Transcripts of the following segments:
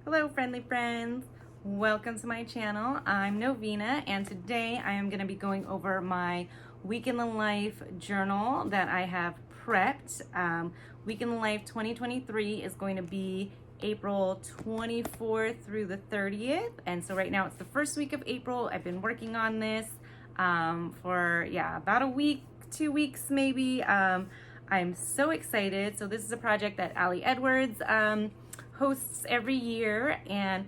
Hello friendly friends, welcome to my channel. I'm Novena and today I am going to be going over my Week in the Life journal that I have prepped. Week in the Life 2023 is going to be April 24th through the 30th, and so right now it's the first week of April. I've been working on this for about a week, 2 weeks maybe. I'm so excited. So this is a project that Ali Edwards hosts every year, and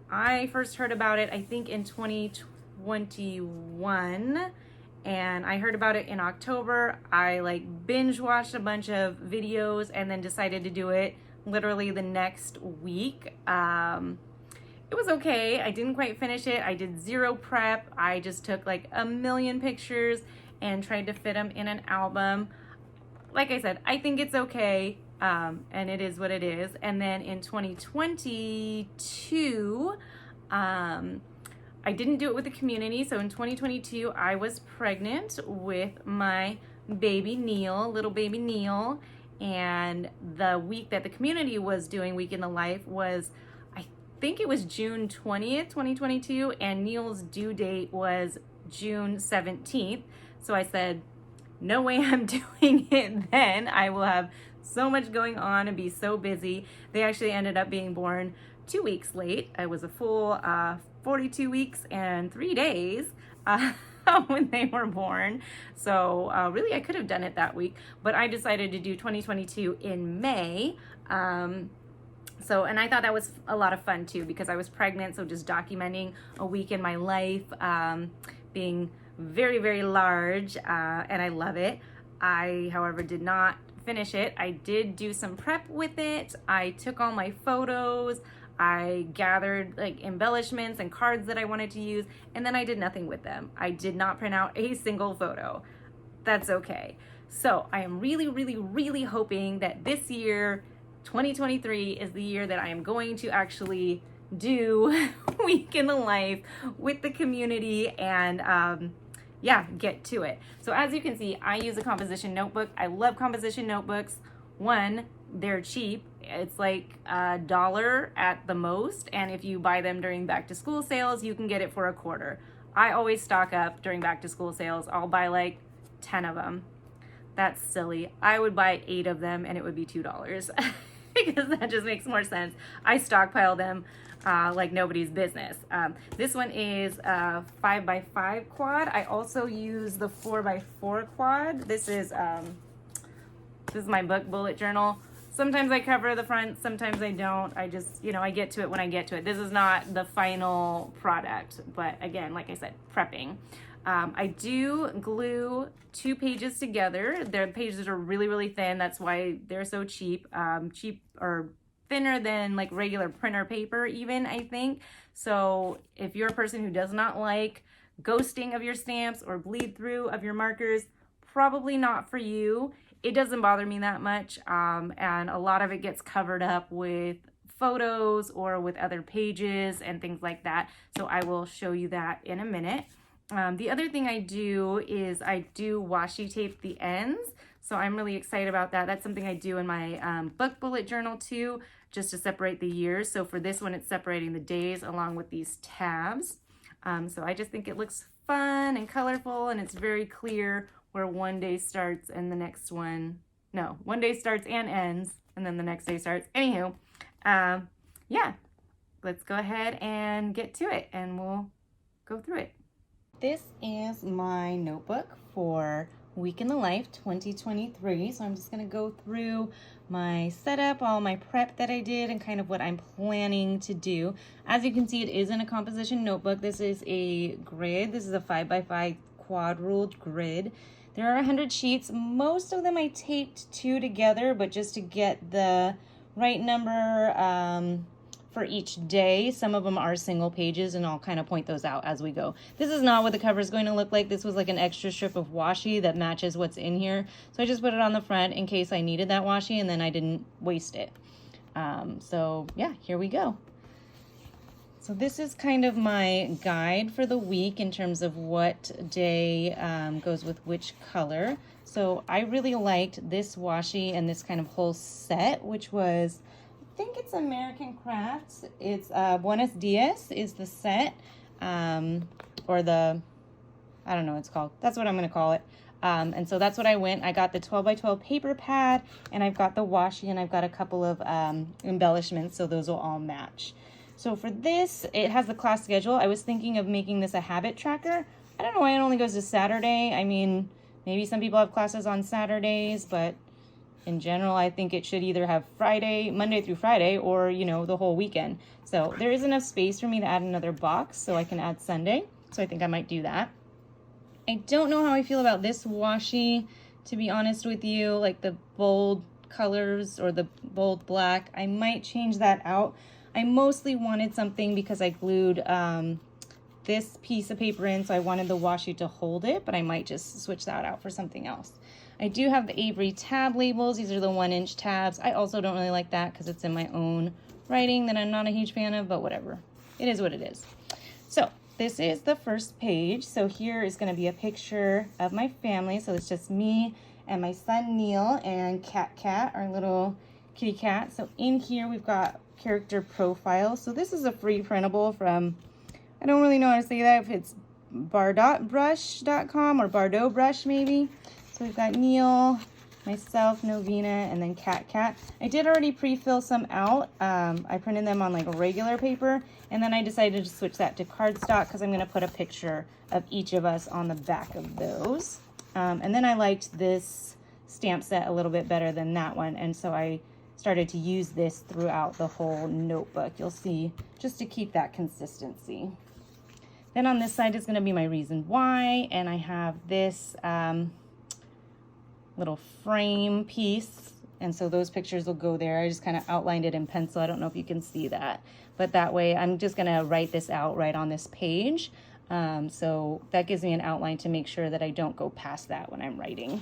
I first heard about it I think in 2021, and I heard about it in October. I binge watched a bunch of videos and then decided to do it literally the next week. It was okay. I didn't quite finish it. I did zero prep. I just took like a million pictures and tried to fit them in an album. Like I said, I think it's okay, and it is what it is. And then in 2022, I didn't do it with the community. So in 2022, I was pregnant with my baby Neil, little baby Neil. And the week that the community was doing Week in the Life was, I think it was June 20th, 2022, and Neil's due date was June 17th. So I said, no way I'm doing it then. I will have so much going on and be so busy. They actually ended up being born 2 weeks late. I was a full 42 weeks and 3 days when they were born. So really I could have done it that week, but I decided to do 2022 in May. And I thought that was a lot of fun too, because I was pregnant. So just documenting a week in my life, being very, very large, and I love it. I, however, did not finish it. I did do some prep with it. I took all my photos. I gathered embellishments and cards that I wanted to use, and then I did nothing with them. I did not print out a single photo. That's okay. So I am really, really, really hoping that this year, 2023, is the year that I am going to actually do Week in the Life with the community and get to it. So as you can see, I use a composition notebook. I love composition notebooks. One, they're cheap. It's like $1 at the most, and if you buy them during back to school sales, you can get it for $0.25. I always stock up during back to school sales. I'll buy like 10 of them. That's silly. I would buy 8 of them and it would be $2 because that just makes more sense. I stockpile them like nobody's business. This one is a 5x5 quad. I also use the 4x4 quad. This is my book bullet journal. Sometimes I cover the front, sometimes I don't. I just, I get to it when I get to it. This is not the final product, but again, like I said, prepping. I do glue 2 pages together. Their pages are really, really thin. That's why they're so cheap. Cheap or thinner than like regular printer paper even, I think. So if you're a person who does not like ghosting of your stamps or bleed through of your markers, probably not for you. It doesn't bother me that much, and a lot of it gets covered up with photos or with other pages and things like that. So I will show you that in a minute. The other thing I do is I do washi tape the ends. So I'm really excited about that. That's something I do in my book bullet journal too, just to separate the years. So for this one, it's separating the days along with these tabs. So I just think it looks fun and colorful, and it's very clear where one day starts and the next one, no, one day starts and ends, and then the next day starts. Anywho, let's go ahead and get to it, and we'll go through it. This is my notebook for Week in the Life 2023. So I'm just going to go through my setup, all my prep that I did, and kind of what I'm planning to do. As you can see, it is in a composition notebook. This is a grid. This is a 5x5 quad ruled grid. There are 100 sheets. Most of them I taped 2 together, but just to get the right number for each day. Some of them are single pages, and I'll kind of point those out as we go. This is not what the cover is going to look like. This was like an extra strip of washi that matches what's in here. So I just put it on the front in case I needed that washi, and then I didn't waste it. So yeah, here we go. So this is kind of my guide for the week in terms of what day goes with which color. So I really liked this washi and this kind of whole set, which was think it's American Crafts. It's Buenos Días is the set, or the, I don't know what it's called. That's what I'm going to call it. And so that's what I went. I got the 12 by 12 paper pad, and I've got the washi, and I've got a couple of embellishments, so those will all match. So for this, it has the class schedule. I was thinking of making this a habit tracker. I don't know why it only goes to Saturday. I mean, maybe some people have classes on Saturdays, but in general, I think it should either have Monday through Friday, or, you know, the whole weekend. So there is enough space for me to add another box, so I can add Sunday. So I think I might do that. I don't know how I feel about this washi, to be honest with you, like the bold colors or the bold black. I might change that out. I mostly wanted something because I glued this piece of paper in, so I wanted the washi to hold it, but I might just switch that out for something else. I do have the Avery tab labels. These are the 1-inch tabs. I also don't really like that because it's in my own writing that I'm not a huge fan of, but whatever. It is what it is. So this is the first page. So here is going to be a picture of my family. So it's just me and my son Neil and Cat, our little kitty cat. So in here we've got character profile. So this is a free printable from, I don't really know how to say that, if it's bardotbrush.com or Bardot Brush maybe. So we've got Neil, myself, Novena, and then Cat. I did already pre-fill some out. I printed them on like a regular paper, and then I decided to switch that to cardstock because I'm going to put a picture of each of us on the back of those. And then I liked this stamp set a little bit better than that one, and so I started to use this throughout the whole notebook. You'll see, just to keep that consistency. Then on this side is going to be my reason why, and I have this little frame piece, and so those pictures will go there. I just kind of outlined it in pencil. I don't know if you can see that, but that way I'm just going to write this out right on this page. So that gives me an outline to make sure that I don't go past that when I'm writing.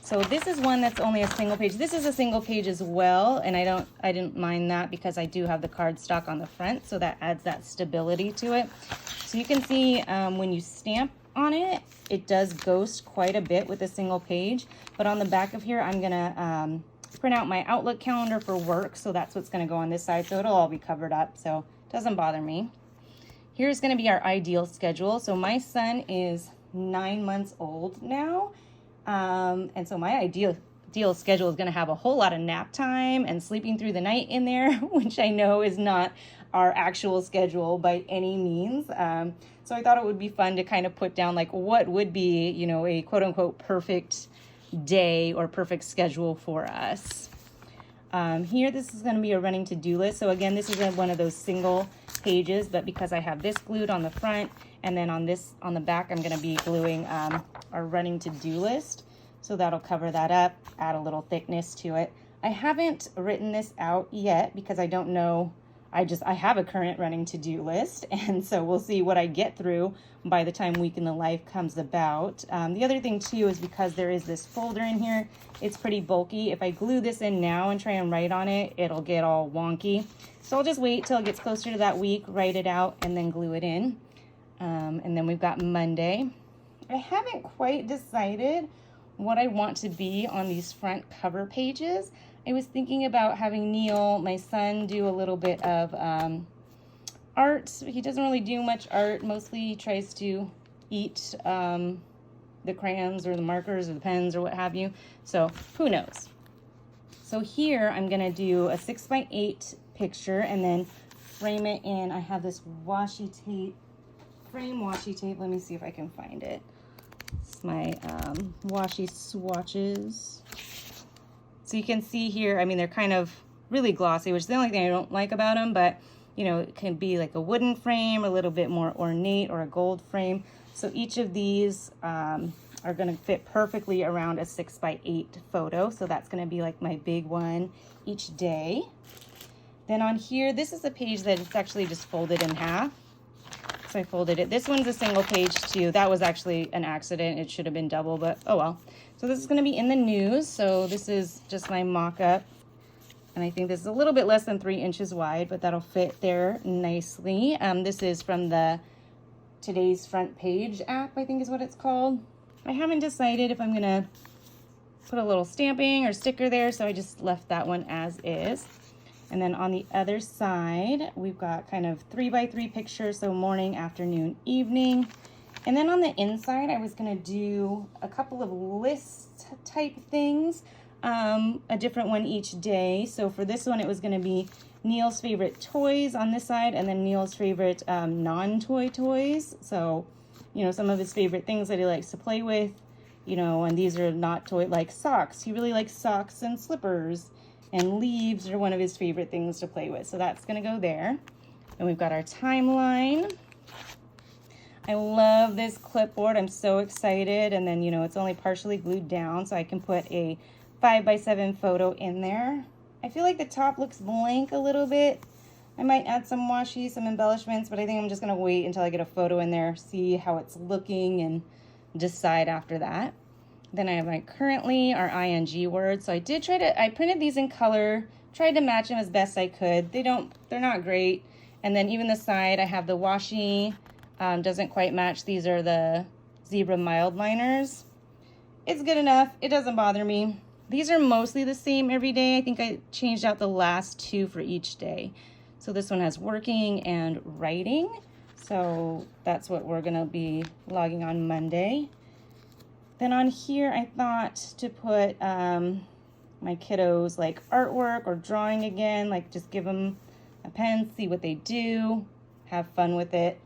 So this is one that's only a single page. This is a single page as well, and I didn't mind that because I do have the cardstock on the front, so that adds that stability to it. So you can see when you stamp on it, it does ghost quite a bit with a single page, but on the back of here I'm gonna print out my Outlook calendar for work, so that's what's gonna go on this side, so it'll all be covered up, so it doesn't bother me. Here's gonna be our ideal schedule. So my son is 9 months old now, and so my ideal schedule is gonna have a whole lot of nap time and sleeping through the night in there, which I know is not our actual schedule by any means. So I thought it would be fun to kind of put down like what would be, you know, a quote unquote perfect day or perfect schedule for us. Here, this is going to be a running to-do list. So again, this is one of those single pages, but because I have this glued on the front and then on the back, I'm going to be gluing our running to-do list. So that'll cover that up, add a little thickness to it. I haven't written this out yet because I don't know. I have a current running to-do list, and so we'll see what I get through by the time Week in the Life comes about. The other thing too is because there is this folder in here, it's pretty bulky. If I glue this in now and try and write on it, it'll get all wonky. So I'll just wait till it gets closer to that week, write it out, and then glue it in. And then we've got Monday. I haven't quite decided what I want to be on these front cover pages. I was thinking about having Neil, my son, do a little bit of art. He doesn't really do much art. Mostly he tries to eat the crayons or the markers or the pens or what have you. So who knows? So here I'm going to do a 6x8 picture and then frame it in. I have this washi tape, frame washi tape. Let me see if I can find it. It's my washi swatches. So you can see here, I mean, they're kind of really glossy, which is the only thing I don't like about them, but you know, it can be like a wooden frame, a little bit more ornate, or a gold frame. So each of these are going to fit perfectly around a 6x8 photo. So that's going to be like my big one each day. Then on here, this is a page that it's actually just folded in half. So I folded it. This one's a single page too. That was actually an accident. It should have been double, but oh well. So this is going to be in the news. So this is just my mock-up. And I think this is a little bit less than 3 inches wide, but that'll fit there nicely. This is from the Today's Front Page app, I think is what it's called. I haven't decided if I'm going to put a little stamping or sticker there, so I just left that one as is. And then on the other side, we've got kind of 3x3 pictures, so morning, afternoon, evening. And then on the inside, I was gonna do a couple of list type things, a different one each day. So for this one, it was gonna be Neil's favorite toys on this side, and then Neil's favorite non-toy toys. So, you know, some of his favorite things that he likes to play with, you know, and these are not toy, like socks. He really likes socks and slippers. And leaves are one of his favorite things to play with. So that's gonna go there. And we've got our timeline. I love this clipboard, I'm so excited. And then, you know, it's only partially glued down, so I can put a 5x7 photo in there. I feel like the top looks blank a little bit. I might add some washi, some embellishments, but I think I'm just gonna wait until I get a photo in there, see how it's looking, and decide after that. Then I have my currently, our ing words. So I printed these in color, tried to match them as best I could. They're not great. And then even the side, I have the washi, doesn't quite match. These are the zebra mild liners. It's good enough, it doesn't bother me. These are mostly the same every day. I think I changed out the last two for each day. So this one has working and writing. So that's what we're gonna be logging on Monday. Then on here, I thought to put my kiddos like artwork or drawing again, like just give them a pen, see what they do, have fun with it.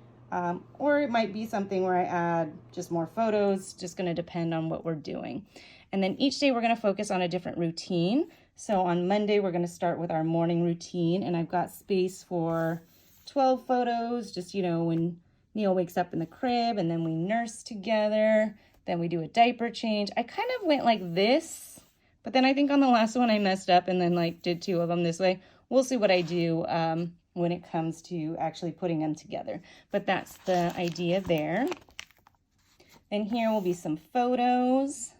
Or it might be something where I add just more photos, just gonna depend on what we're doing. And then each day we're gonna focus on a different routine. So on Monday, we're gonna start with our morning routine, and I've got space for 12 photos, just, you know, when Neil wakes up in the crib, and then we nurse together. Then we do a diaper change. I kind of went like this, but then I think on the last one I messed up and then like did two of them this way. We'll see what I do when it comes to actually putting them together. But that's the idea there. Then here will be some photos.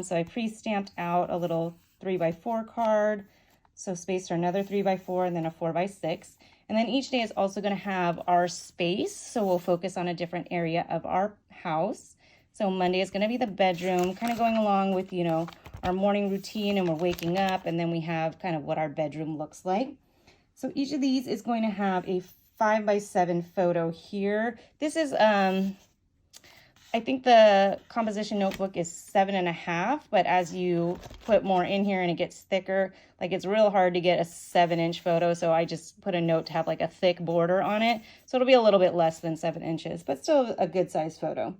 So I pre-stamped out a little 3x4 card. So space for another 3x4 and then a 4x6. And then each day is also gonna have our space. So we'll focus on a different area of our house. So Monday is going to be the bedroom, kind of going along with, you know, our morning routine, and we're waking up, and then we have kind of what our bedroom looks like. So each of these is going to have a 5x7 photo here. This is, I think the composition notebook is 7.5, but as you put more in here and it gets thicker, like it's real hard to get a 7-inch photo. So I just put a note to have like a thick border on it. So it'll be a little bit less than 7 inches, but still a good size photo.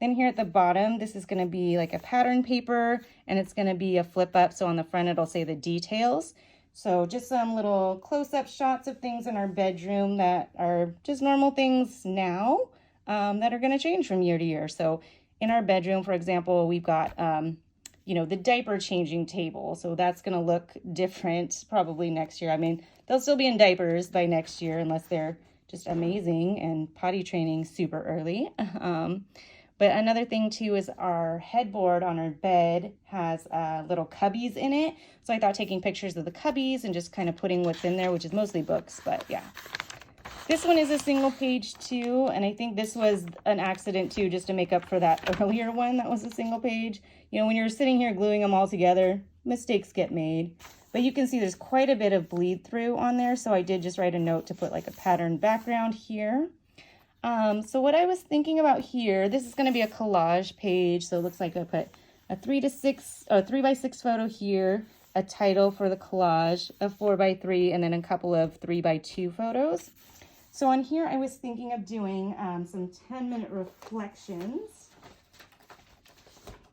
Then here at the bottom, this is going to be like a pattern paper, and it's going to be a flip up. So on the front, it'll say the details. So just some little close-up shots of things in our bedroom that are just normal things now that are going to change from year to year. So in our bedroom, for example, we've got, you know, the diaper changing table. So that's going to look different probably next year. I mean, they'll still be in diapers by next year unless they're just amazing and potty training super early. But another thing too is our headboard on our bed has little cubbies in it. So I thought taking pictures of the cubbies and just kind of putting what's in there, which is mostly books, but yeah. This one is a single page too, and I think this was an accident too, just to make up for that earlier one that was a single page. You know, when you're sitting here gluing them all together, mistakes get made. But you can see there's quite a bit of bleed through on there, so I did just write a note to put like a pattern background here. So what I was thinking about here, this is going to be a collage page. So it looks like I put a 3x6 photo here, a title for the collage, a 4x3, and then a couple of 3x2 photos. So on here, I was thinking of doing some 10-minute reflections.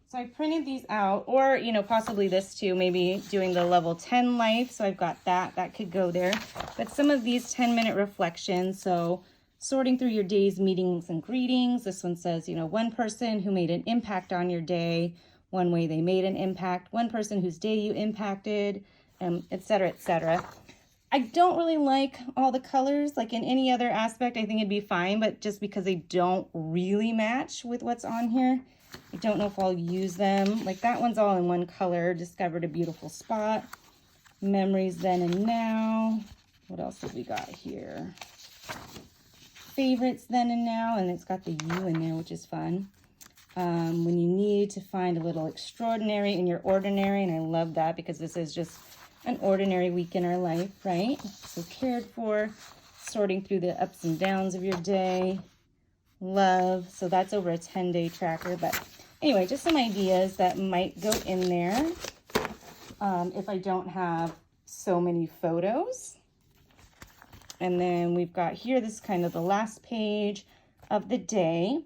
So I printed these out, or, you know, possibly this too, maybe doing the level 10 life. So I've got that could go there. But some of these 10-minute reflections, so sorting through your day's meetings and greetings. This one says, you know, one person who made an impact on your day, one way they made an impact, one person whose day you impacted, etc., etc. I don't really like all the colors. Like in any other aspect, I think it'd be fine, but just because they don't really match with what's on here, I don't know if I'll use them. Like that one's all in one color. Discovered a beautiful spot. Memories then and now. What else have we got here? Favorites then and now, and it's got the U in there, which is fun. when you need to find a little extraordinary in your ordinary. And I love that because this is just an ordinary week in our life, right? So cared for, sorting through the ups and downs of your day, love. So that's over a 10-day tracker. But anyway, just some ideas that might go in there if I don't have so many photos. And then we've got here, this is kind of the last page of the day.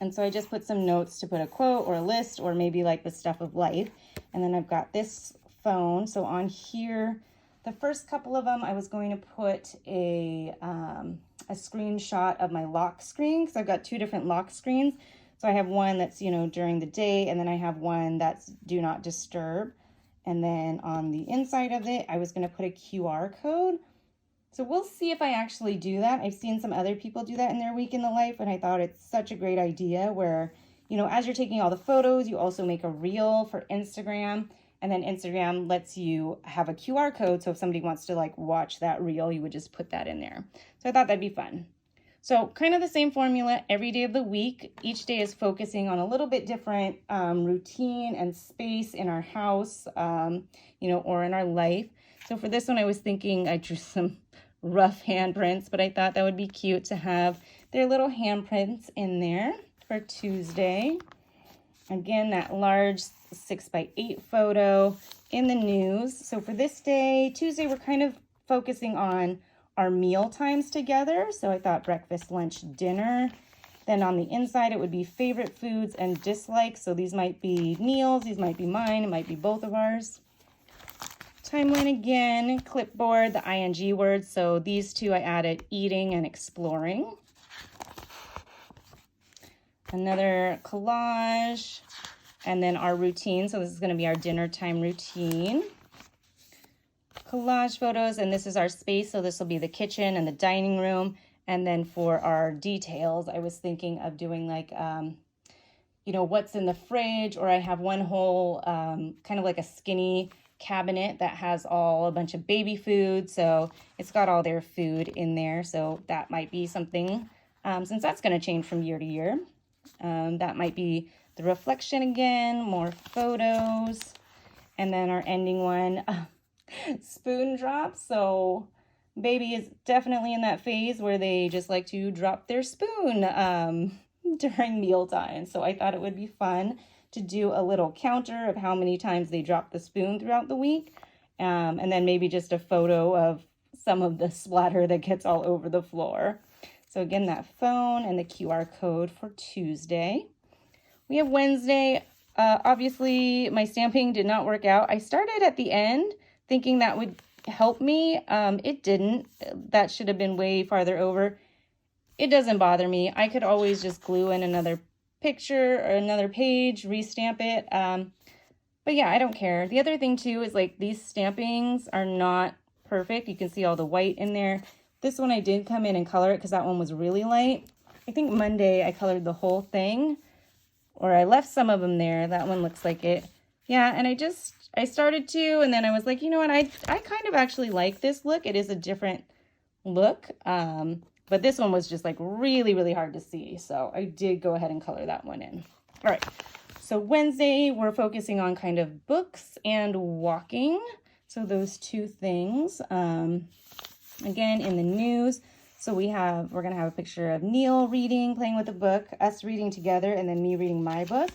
And so I just put some notes to put a quote or a list or maybe like the stuff of life. And then I've got this phone. So on here, the first couple of them, I was going to put a screenshot of my lock screen because I've got two different lock screens. So I have one that's, you know, during the day, and then I have one that's do not disturb. And then on the inside of it, I was going to put a QR code. So we'll see if I actually do that. I've seen some other people do that in their week in the life, and I thought it's such a great idea where, you know, as you're taking all the photos, you also make a reel for Instagram, and then Instagram lets you have a QR code. So if somebody wants to like watch that reel, you would just put that in there. So I thought that'd be fun. So kind of the same formula every day of the week. Each day is focusing on a little bit different routine and space in our house, you know, or in our life. So for this one, I was thinking I drew some rough handprints, but I thought that would be cute to have their little handprints in there for Tuesday. Again, that large 6x8 photo in the news. So for this day, Tuesday, we're kind of focusing on our meal times together. So I thought breakfast, lunch, dinner. Then on the inside, it would be favorite foods and dislikes. So these might be Neil's, these might be mine, it might be both of ours. Timeline again, clipboard, the ing words. So these two I added eating and exploring. Another collage, and then our routine. So this is going to be our dinner time routine. Collage photos, and this is our space. So this will be the kitchen and the dining room. And then for our details, I was thinking of doing like, you know, what's in the fridge, or I have one whole kind of like a skinny cabinet that has a bunch of baby food. So it's got all their food in there. So that might be something, since that's going to change from year to year. That might be the reflection again, more photos. And then our ending one, spoon drops. So baby is definitely in that phase where they just like to drop their spoon during mealtime. So I thought it would be fun to do a little counter of how many times they drop the spoon throughout the week. And then maybe just a photo of some of the splatter that gets all over the floor. So again, that phone and the QR code for Tuesday. We have Wednesday. Obviously, my stamping did not work out. I started at the end thinking that would help me. It didn't. That should have been way farther over. It doesn't bother me. I could always just glue in another picture or another page, restamp it. But yeah, I don't care. The other thing too is like these stampings are not perfect. You can see all the white in there. This one I did come in and color it because that one was really light. I think Monday I colored the whole thing, or I left some of them there. That one looks like it. Yeah, and I started to, and then I was like, you know what, I kind of actually like this look. It is a different look. But this one was just like really, really hard to see. So I did go ahead and color that one in. All right. So Wednesday, we're focusing on kind of books and walking. So those two things. Again, in the news. So we're going to have a picture of Neil reading, playing with a book, us reading together, and then me reading my book.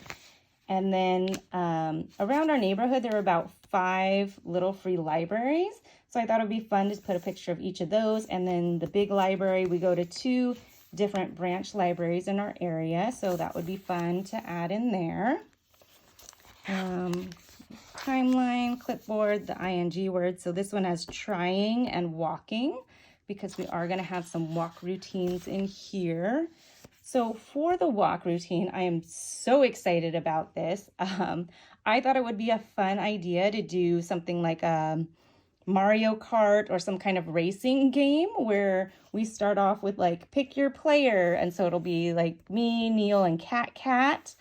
And then around our neighborhood, there are about 5 little free libraries. So I thought it would be fun to put a picture of each of those. And then the big library, we go to 2 different branch libraries in our area. So that would be fun to add in there. Timeline, clipboard, the ing words. So this one has trying and walking because we are going to have some walk routines in here. So for the walk routine, I am so excited about this. I thought it would be a fun idea to do something like Mario Kart or some kind of racing game where we start off with like pick your player, and so it'll be like me, Neil, and Cat,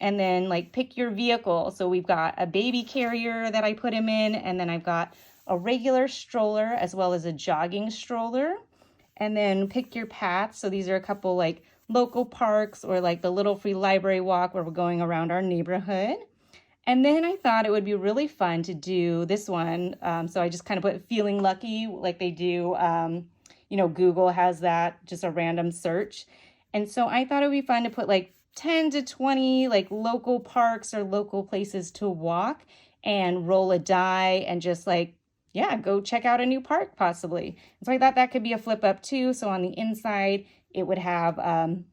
and then like pick your vehicle. So we've got a baby carrier that I put him in, and then I've got a regular stroller as well as a jogging stroller, and then pick your path. So these are a couple like local parks or like the Little Free Library Walk where we're going around our neighborhood. And then I thought it would be really fun to do this one. So I just kind of put feeling lucky like they do. Google has that, just a random search. And so I thought it would be fun to put like 10 to 20 like local parks or local places to walk and roll a die and just like, yeah, go check out a new park possibly. And so I thought that could be a flip up too. So on the inside, it would have,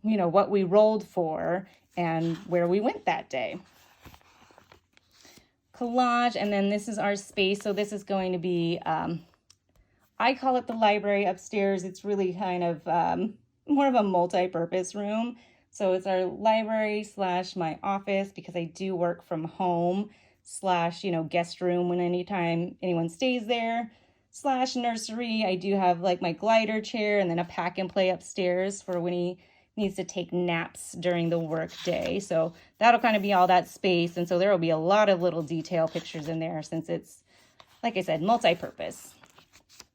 what we rolled for and where we went that day. Collage, and then this is our space. So this is going to be, I call it the library upstairs. It's really kind of more of a multi-purpose room. So it's our library / my office because I do work from home / guest room when anytime anyone stays there / nursery. I do have like my glider chair and then a pack and play upstairs for when he needs to take naps during the work day. So that'll kind of be all that space. And so there will be a lot of little detail pictures in there since it's, like I said, multi-purpose.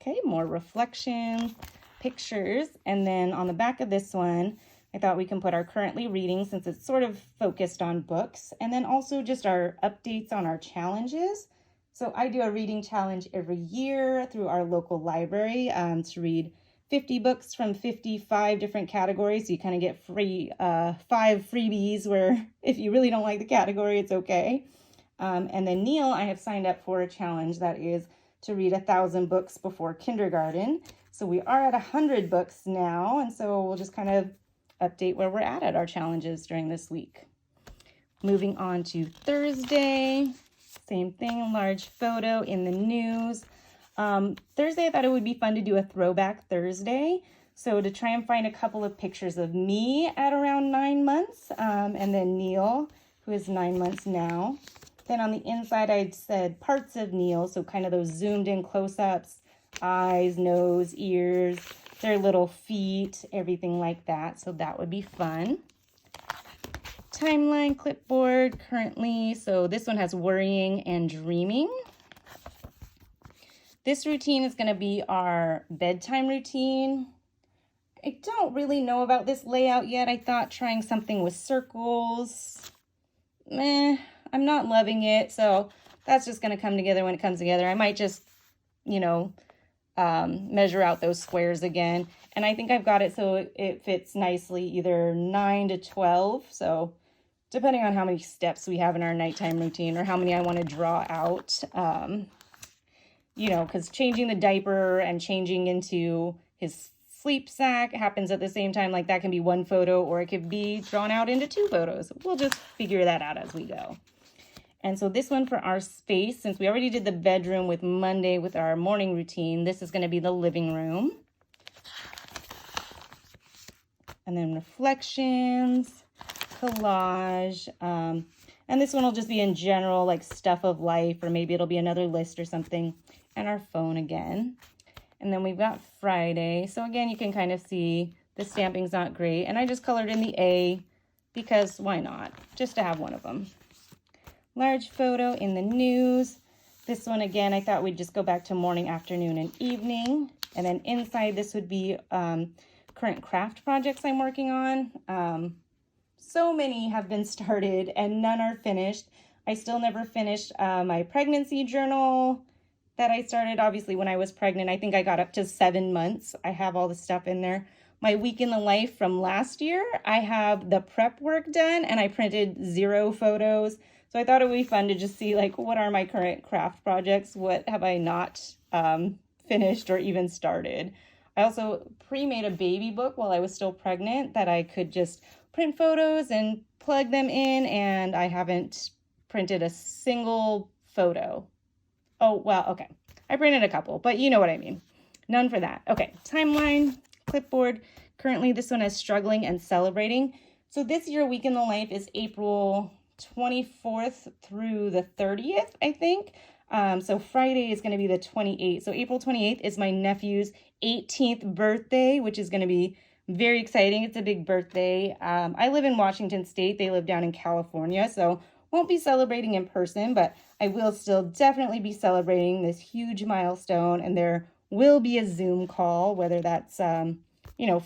Okay, more reflection pictures. And then on the back of this one, I thought we can put our currently reading since it's sort of focused on books. And then also just our updates on our challenges. So I do a reading challenge every year through our local library to read 50 books from 55 different categories. So you kind of get free 5 freebies where if you really don't like the category, it's okay. And then Neil, I have signed up for a challenge that is to read 1,000 books before kindergarten. So we are at 100 books now. And so we'll just kind of update where we're at our challenges during this week. Moving on to Thursday, same thing, large photo in the news. Thursday, I thought it would be fun to do a throwback Thursday. So to try and find a couple of pictures of me at around 9 months, and then Neil, who is 9 months now. Then on the inside, I said parts of Neil, so kind of those zoomed in close-ups, eyes, nose, ears, their little feet, everything like that. So that would be fun. Timeline clipboard currently. So this one has worrying and dreaming. This routine is going to be our bedtime routine. I don't really know about this layout yet. I thought trying something with circles. I'm not loving it. So that's just going to come together when it comes together. I might just, measure out those squares again. And I think I've got it so it fits nicely, either 9 to 12. So depending on how many steps we have in our nighttime routine or how many I want to draw out, because changing the diaper and changing into his sleep sack happens at the same time. Like that can be one photo or it could be drawn out into 2 photos. We'll just figure that out as we go. And so this one for our space, since we already did the bedroom with Monday with our morning routine, this is going to be the living room. And then reflections, collage, and this one will just be in general, like stuff of life, or maybe it'll be another list or something, and our phone again. And then we've got Friday. So again, you can kind of see the stamping's not great, and I just colored in the A because why not? Just to have one of them. Large photo in the news. This one, again, I thought we'd just go back to morning, afternoon, and evening. And then inside, this would be current craft projects I'm working on. So many have been started and none are finished. I still never finished my pregnancy journal that I started, obviously, when I was pregnant. I think I got up to 7 months. I have all the stuff in there. My week in the life from last year, I have the prep work done and I printed 0 photos. So I thought it would be fun to just see, like, what are my current craft projects? What have I not finished or even started? I also pre-made a baby book while I was still pregnant that I could just print photos and plug them in, and I haven't printed a single photo. Oh, well, okay. I printed a couple, but you know what I mean. None for that. Okay, timeline, clipboard. Currently, this one is struggling and celebrating. So this year, Week in the Life is April 24th through the 30th, I think. So Friday is going to be the 28th. So April 28th is my nephew's 18th birthday, which is going to be very exciting. It's a big birthday. I live in Washington State. They live down in California, so won't be celebrating in person, but I will still definitely be celebrating this huge milestone, and there will be a Zoom call, whether that's,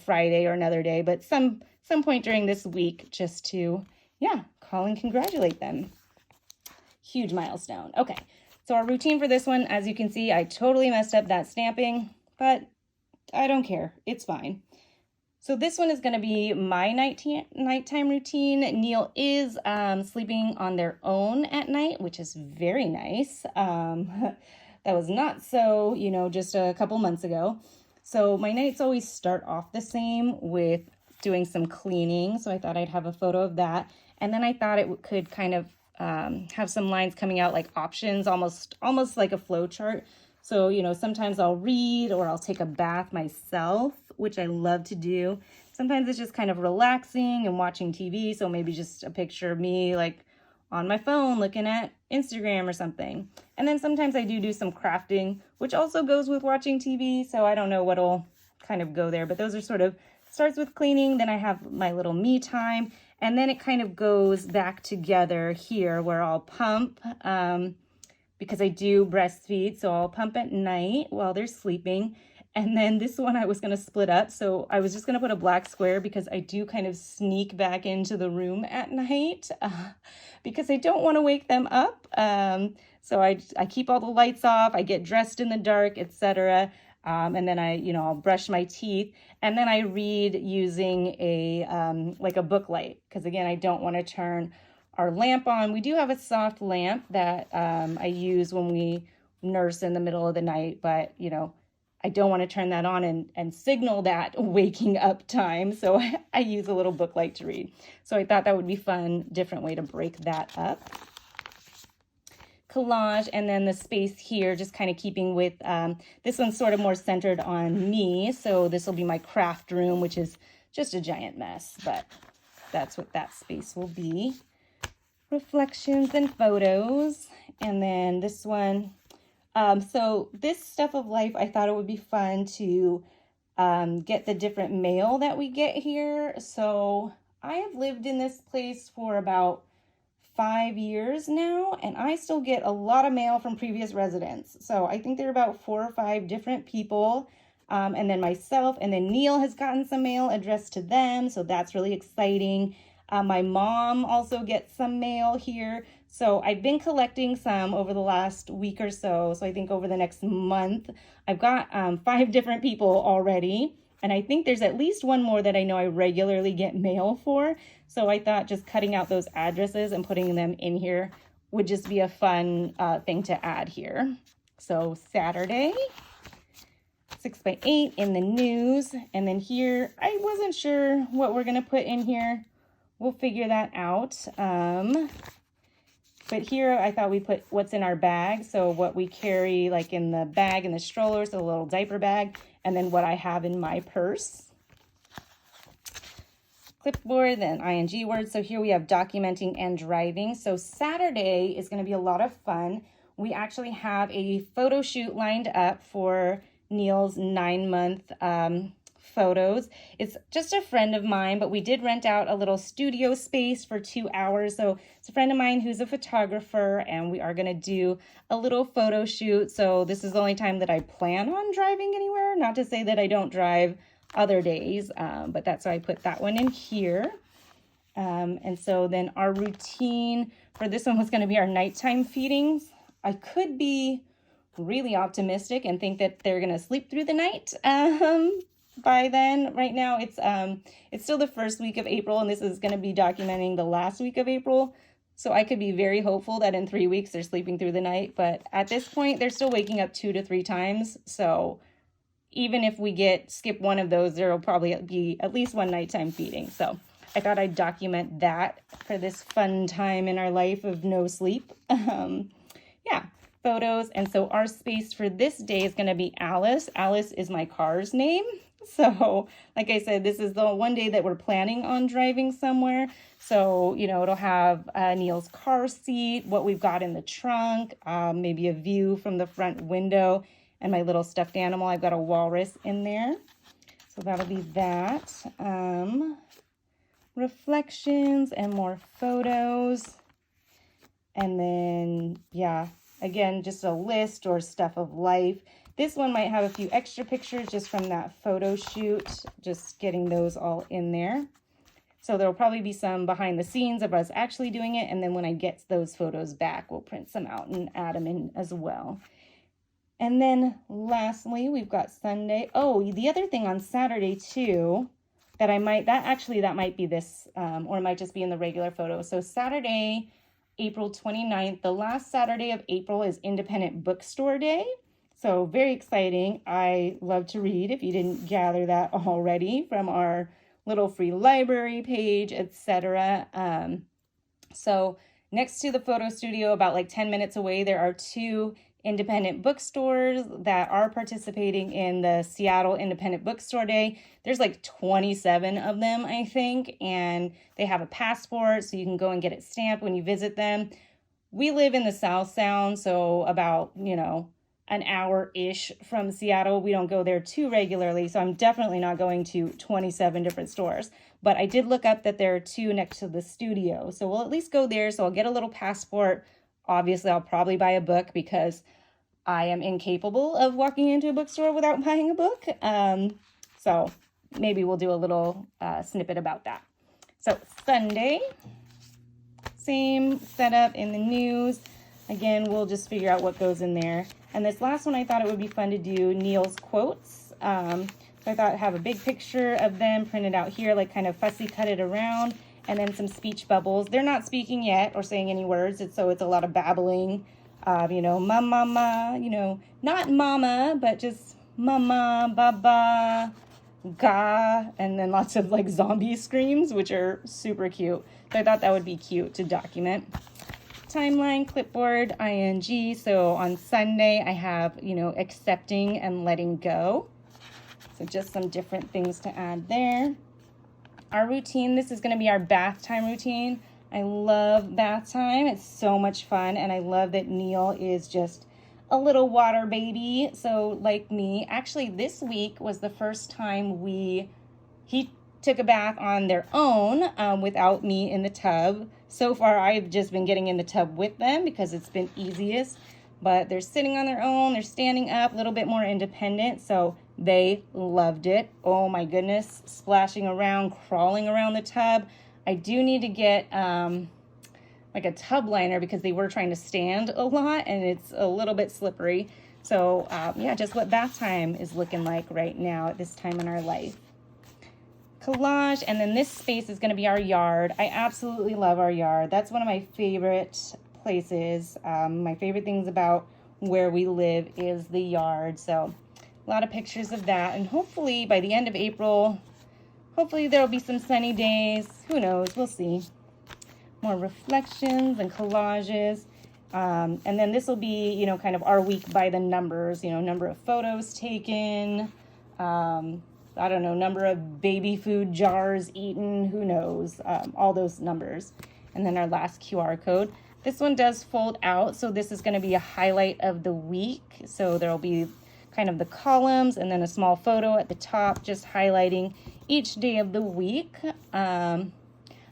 Friday or another day, but some point during this week just to, yeah, call and congratulate them. Huge milestone. Okay, so our routine for this one, as you can see, I totally messed up that stamping, but I don't care. It's fine. So this one is going to be my nighttime routine. Neil is sleeping on their own at night, which is very nice. That was not so, just a couple months ago. So my nights always start off the same with doing some cleaning. So I thought I'd have a photo of that. And then I thought it could kind of have some lines coming out like options, almost like a flow chart. So, sometimes I'll read or I'll take a bath myself, which I love to do. Sometimes it's just kind of relaxing and watching TV. So maybe just a picture of me like on my phone looking at Instagram or something. And then sometimes I do some crafting, which also goes with watching TV. So I don't know what'll kind of go there, but those are sort of starts with cleaning. Then I have my little me time. And then it kind of goes back together here where I'll pump because I do breastfeed. So I'll pump at night while they're sleeping. And then this one I was going to split up. So I was just going to put a black square because I do kind of sneak back into the room at night because I don't want to wake them up. So I keep all the lights off. I get dressed in the dark, etc. And then I'll brush my teeth. And then I read using a like a book light because, again, I don't want to turn our lamp on. We do have a soft lamp that I use when we nurse in the middle of the night, but, I don't want to turn that on and signal that waking up time. So I use a little book light to read. So I thought that would be fun, different way to break that up. Collage, and then the space here, just kind of keeping with, this one's sort of more centered on me. So this will be my craft room, which is just a giant mess, but that's what that space will be. Reflections and photos. And then this one, so this stuff of life, I thought it would be fun to get the different mail that we get here. So I have lived in this place for about 5 years now, and I still get a lot of mail from previous residents. So I think there are about 4 or 5 different people, and then myself, and then Neil has gotten some mail addressed to them. So that's really exciting. My mom also gets some mail here. So I've been collecting some over the last week or so. So I think over the next month, I've got 5 different people already. And I think there's at least one more that I know I regularly get mail for. So I thought just cutting out those addresses and putting them in here would just be a fun thing to add here. So Saturday, 6x8 in the news. And then here, I wasn't sure what we're going to put in here. We'll figure that out. But here I thought we put what's in our bag. So what we carry like in the bag in the stroller, so a little diaper bag, and then what I have in my purse. Clipboard, then ing words. So here we have documenting and driving. So Saturday is going to be a lot of fun. We actually have a photo shoot lined up for Neil's 9-month photos. It's just a friend of mine, but we did rent out a little studio space for 2 hours. So it's a friend of mine who's a photographer, and we are going to do a little photo shoot. So this is the only time that I plan on driving anywhere. Not to say that I don't drive other days, but that's why I put that one in here. And so then our routine for this one was going to be our nighttime feedings. I could be really optimistic and think that they're going to sleep through the night. By then. Right now it's still the first week of April, and this is going to be documenting the last week of April. So I could be very hopeful that in 3 weeks they're sleeping through the night, but at this point they're still waking up 2 to 3 times. So even if we skip one of those, there will probably be at least one nighttime feeding. So I thought I'd document that for this fun time in our life of no sleep. Yeah, photos. And so our space for this day is going to be Alice. Alice is my car's name. So like I said, this is the one day that we're planning on driving somewhere. So, it'll have Neil's car seat, what we've got in the trunk, maybe a view from the front window, and my little stuffed animal. I've got a walrus in there. So that'll be that. Reflections and more photos. And then, yeah, again, just a list or stuff of life. This one might have a few extra pictures just from that photo shoot, just getting those all in there. So there'll probably be some behind the scenes of us actually doing it. And then when I get those photos back, we'll print some out and add them in as well. And then lastly, we've got Sunday. Oh, the other thing on Saturday too, that might be this, or it might just be in the regular photo. So Saturday, April 29th, the last Saturday of April is Independent Bookstore Day. So very exciting. I love to read, if you didn't gather that already from our little free library page, etc. So next to the photo studio, about like 10 minutes away, there are 2 independent bookstores that are participating in the Seattle Independent Bookstore Day. There's like 27 of them, I think, and they have a passport, so you can go and get it stamped when you visit them. We live in the South Sound, so about, an hour-ish from Seattle. We don't go there too regularly, so I'm definitely not going to 27 different stores. But I did look up that there are 2 next to the studio, so we'll at least go there. So I'll get a little passport. Obviously, I'll probably buy a book because I am incapable of walking into a bookstore without buying a book. So maybe we'll do a little snippet about that. So Sunday, same setup in the news. Again, we'll just figure out what goes in there. And this last one, I thought it would be fun to do Neil's quotes. So I thought I'd have a big picture of them printed out here, like kind of fussy cut it around, and then some speech bubbles. They're not speaking yet or saying any words, so it's a lot of babbling. Mama, not mama, but just mama, baba, ga, and then lots of like zombie screams, which are super cute. So I thought that would be cute to document. Timeline, clipboard, ing. So on Sunday, I have, accepting and letting go. So just some different things to add there. Our routine, this is going to be our bath time routine. I love bath time. It's so much fun. And I love that Neil is just a little water baby. So like me, actually this week was the first time he took a bath on their own without me in the tub. So far, I've just been getting in the tub with them because it's been easiest. But they're sitting on their own. They're standing up, a little bit more independent. So they loved it. Oh my goodness, splashing around, crawling around the tub. I do need to get like a tub liner because they were trying to stand a lot and it's a little bit slippery. So yeah, just what bath time is looking like right now at this time in our life. Collage, and then this space is going to be our yard. I absolutely love our yard. That's one of my favorite places. My favorite things about where we live is the yard. So a lot of pictures of that, and hopefully by the end of April, hopefully there'll be some sunny days. Who knows? We'll see. More reflections and collages. And then this will be, kind of our week by the numbers, number of photos taken, I don't know, number of baby food jars eaten, who knows, all those numbers. And then our last QR code. This one does fold out, so this is going to be a highlight of the week. So there'll be kind of the columns and then a small photo at the top just highlighting each day of the week. I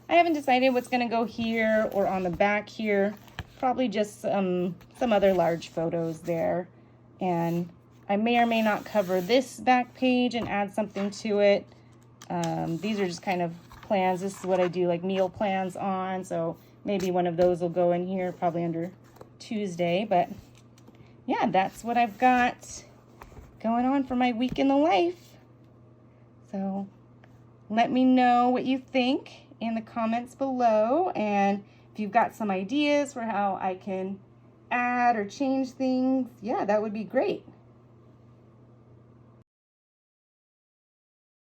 haven't decided what's going to go here or on the back here. Probably just some other large photos there. And I may or may not cover this back page and add something to it. These are just kind of plans. This is what I do like meal plans on. So maybe one of those will go in here probably under Tuesday. But yeah, that's what I've got going on for my week in the life. So let me know what you think in the comments below. And if you've got some ideas for how I can add or change things, yeah, that would be great.